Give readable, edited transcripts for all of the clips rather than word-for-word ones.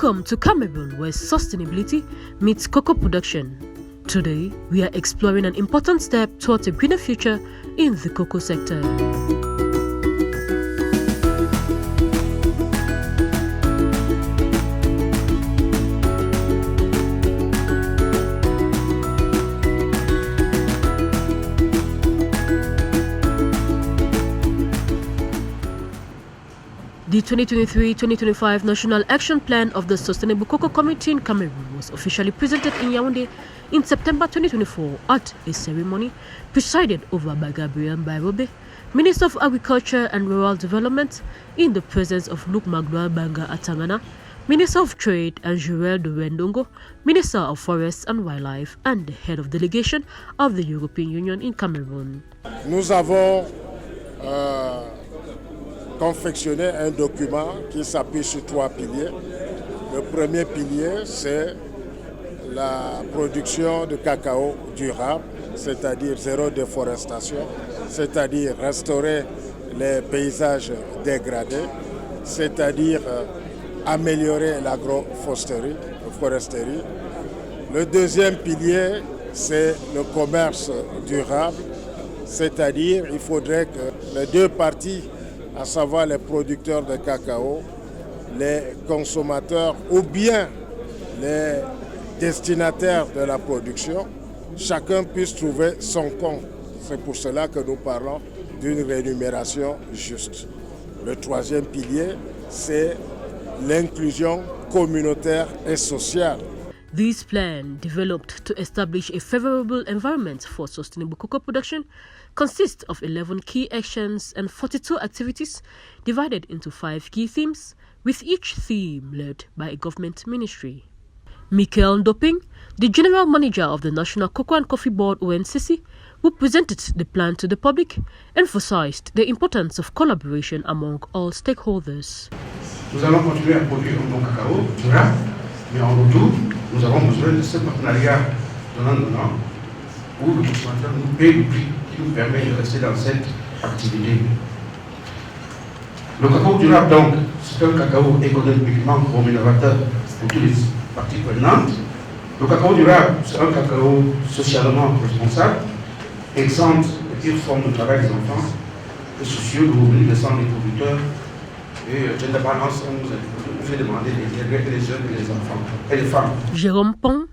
Welcome to Cameroon, where sustainability meets cocoa production. Today, we are exploring an important step towards a greener future in the cocoa sector. The 2023-2025 National Action Plan of the Sustainable Cocoa Community in Cameroon was officially presented in Yaoundé in September 2024 at a ceremony presided over by Gabriel Mbairobe, Minister of Agriculture and Rural Development, in the presence of Luc Magloire Banga Atangana, Minister of Trade, and Joël de Wendongo, Minister of Forests and Wildlife, and the head of delegation of the European Union in Cameroon. Nous avons confectionner un document qui s'appuie sur 3 piliers. Le premier pilier, c'est la production de cacao durable, c'est-à-dire zéro déforestation, c'est-à-dire restaurer les paysages dégradés, c'est-à-dire améliorer l'agroforesterie. Le deuxième pilier, c'est le commerce durable, c'est-à-dire il faudrait que les deux parties, à savoir les producteurs de cacao, les consommateurs ou bien les destinataires de la production, chacun puisse trouver son compte. C'est pour cela que nous parlons d'une rémunération juste. Le troisième pilier, c'est l'inclusion communautaire et sociale. This plan, developed to establish a favorable environment for sustainable cocoa production, consists of 11 key actions and 42 activities divided into 5 key themes, with each theme led by a government ministry. Michael Ndoping, the General Manager of the National Cocoa and Coffee Board (ONCC), who presented the plan to the public, emphasized the importance of collaboration among all stakeholders. Nous allons continuer à produire un bon cacao durable, mais en retour, nous avons besoin de ce partenariat donnant-donnant où le consommateur nous paye le prix qui nous permet de rester dans cette activité. Le cacao durable, donc, c'est un cacao économiquement rémunérateur pour toutes les parties prenantes. Le cacao durable, c'est un cacao socialement responsable, exempt de pire forme de travail des enfants et soucieux de revenus décents des producteurs. Et gender balance, on nous fait demander les jeunes et les enfants et les femmes. Jérôme Pong,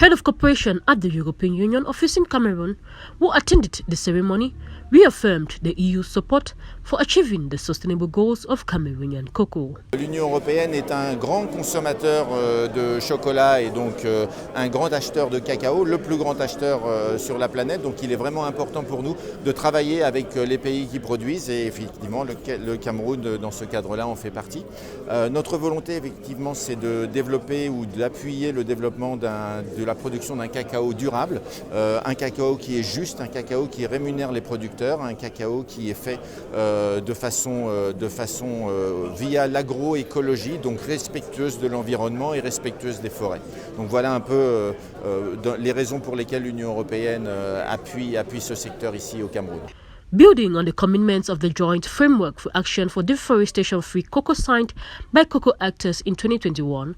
Head of Cooperation at the European Union Office in Cameroon, who attended the ceremony, reaffirmed the EU's support for achieving the sustainable goals of Cameroonian cocoa. L'Union européenne est un grand consommateur de chocolat et donc un grand acheteur de cacao, le plus grand acheteur sur la planète. Donc il est vraiment important pour nous de travailler avec les pays qui produisent et effectivement le Cameroun dans ce cadre-là en fait partie. Notre volonté effectivement c'est de développer ou d'appuyer le développement de la production d'un cacao durable, un cacao qui est juste, un cacao qui rémunère les producteurs, un cacao qui est fait de façon via l'agroécologie, donc respectueuse de l'environnement et respectueuse des forêts. Donc voilà un peu les raisons pour lesquelles l'Union européenne appuie ce secteur ici au Cameroun. Building on the commitments of the Joint Framework for Action for Deforestation-Free Cocoa signed by cocoa actors in 2021,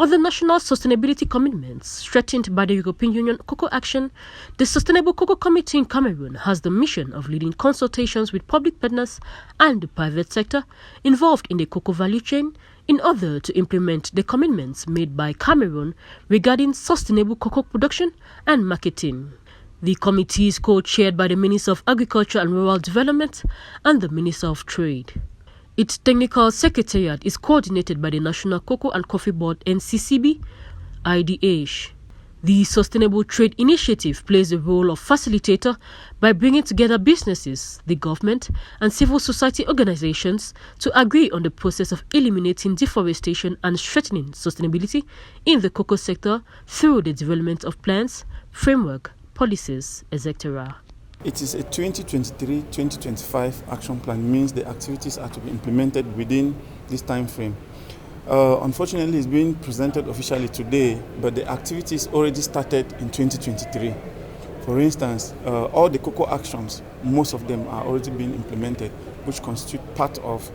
other national sustainability commitments strengthened by the European Union Cocoa Action, the Sustainable Cocoa Committee in Cameroon has the mission of leading consultations with public partners and the private sector involved in the cocoa value chain in order to implement the commitments made by Cameroon regarding sustainable cocoa production and marketing. The committee is co-chaired by the Minister of Agriculture and Rural Development and the Minister of Trade. Its technical secretariat is coordinated by the National Cocoa and Coffee Board (NCCB), IDH. The Sustainable Trade Initiative plays the role of facilitator by bringing together businesses, the government, and civil society organizations to agree on the process of eliminating deforestation and strengthening sustainability in the cocoa sector through the development of plans, framework, policies, etc. It is a 2023-2025 action plan, means the activities are to be implemented within this time frame. Unfortunately, it's being presented officially today, but the activities already started in 2023. For instance, all the cocoa actions, most of them are already being implemented, which constitute part of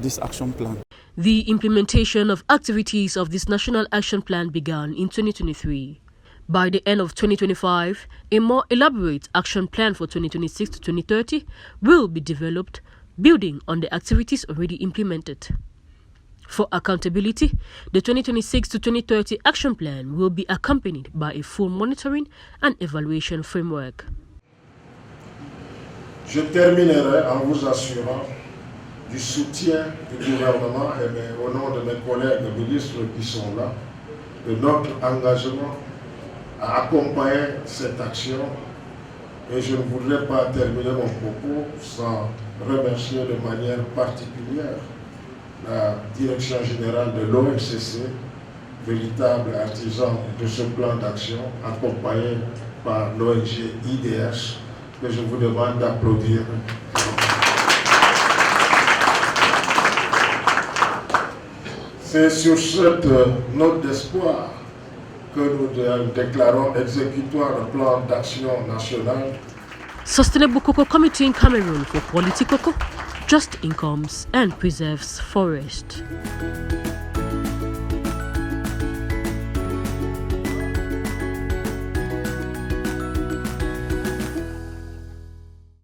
this action plan. The implementation of activities of this National Action Plan began in 2023. By the end of 2025, a more elaborate action plan for 2026 to 2030 will be developed, building on the activities already implemented. For accountability, the 2026 to 2030 action plan will be accompanied by a full monitoring and evaluation framework. Je terminerai en vous assurant du soutien du gouvernement et au nom de mes collègues ministres qui sont là, de notre engagement à accompagner cette action. Et je ne voudrais pas terminer mon propos sans remercier de manière particulière la Direction générale de l'ONCC, véritable artisan de ce plan d'action, accompagné par l'ONG IDH, que je vous demande d'applaudir. C'est sur cette note d'espoir que nous déclarons exécutoire le plan d'action national. Sustainable Cocoa Committee in Cameroon for quality cocoa, just incomes and preserves forest.